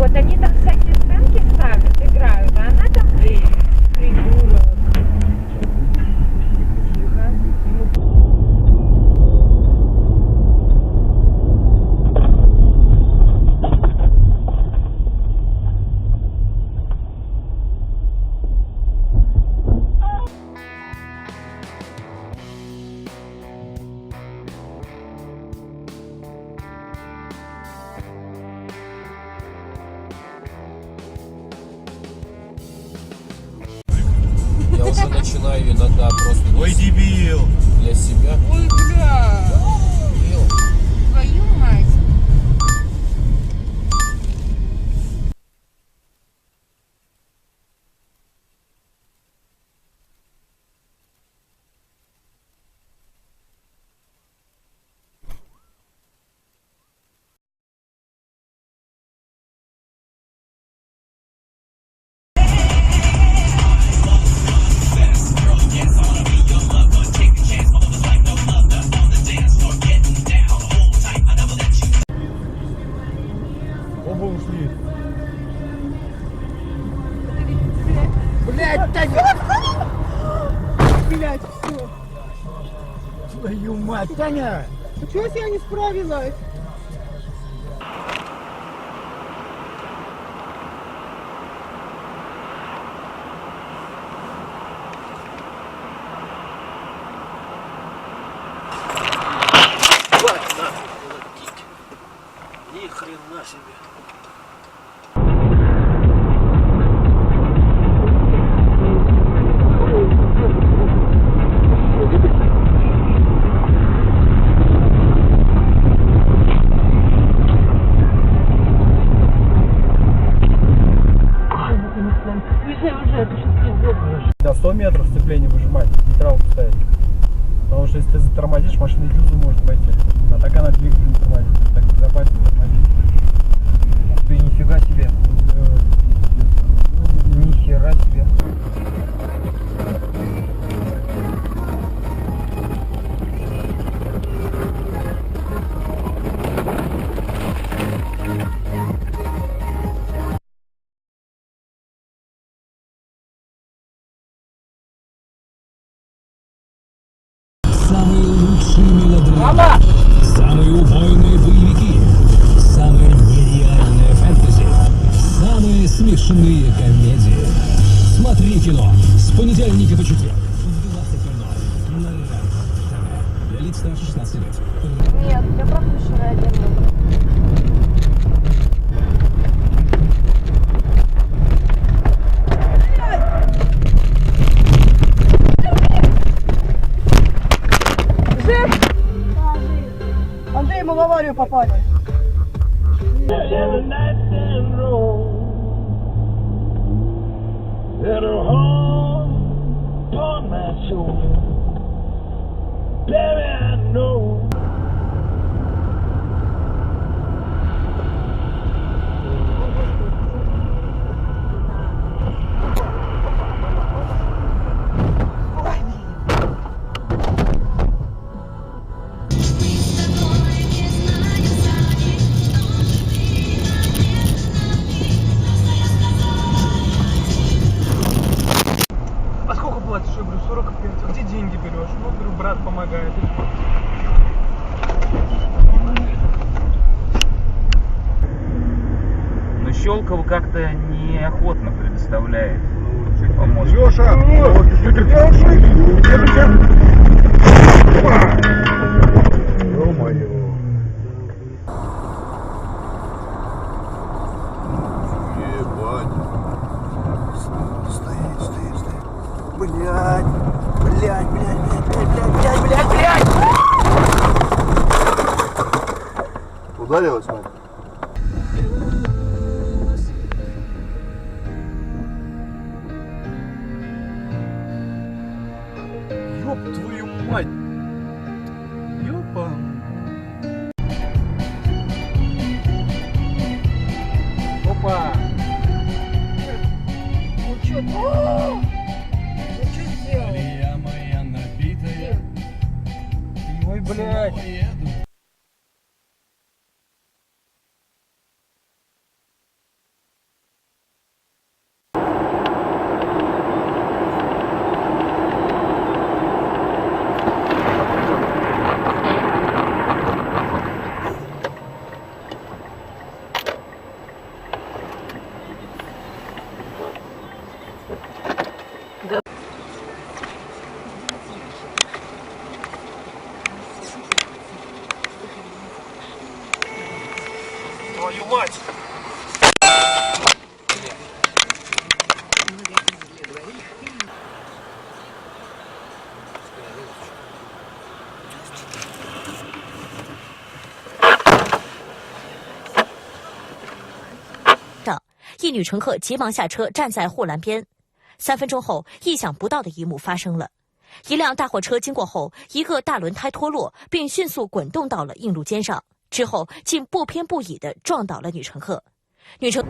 Вот они там всякие сценки ставят, играют, а она там придурок. Я уже начинаю иногда просто... Ой, дебил! Для себя. Ой, бля! Твою мать! Оба ушли. Блять, Таня! Блять, все. Твою мать, Таня! Почему я не справилась? Ни хрена себе. До 100 метров сцепление выжимать, нейтралку ставить. Потому что если ты затормозишь, машина и дюзу может пойти. А так она двигатель не тормозит. Так безопаснее тормозить. Ух ты, нифига себе. Нихера себе. Самые лучшие мелодрамы, самые убойные боевики, самые нереальные фэнтези, самые смешные комедии. Смотри кино с понедельника по четверг в 20:00 на РЕН-ТВ. Для лиц старше 16 лет. Нет, я правда вчера одела. Андрей, мы в аварию попали. А сколько платишь? Я говорю, 45. А где деньги берешь? Ну, говорю, брат помогает. Но Щелково как-то неохотно предоставляет помочь. Леша! Ё-моё. Ебать. Стоит. Блядь. Ударилась, мать? Ёб твою мать! Ёпа! Опа! Ну что? Ну что сделал? Я моя набитая. Ой, блядь! Еду. 一女乘客急忙下车，站在护栏边。3分钟后，意想不到的一幕发生了。一辆大货车经过后，一个大轮胎脱落，并迅速滚动到了硬路肩上，之后竟不偏不倚地撞倒了女乘客。女乘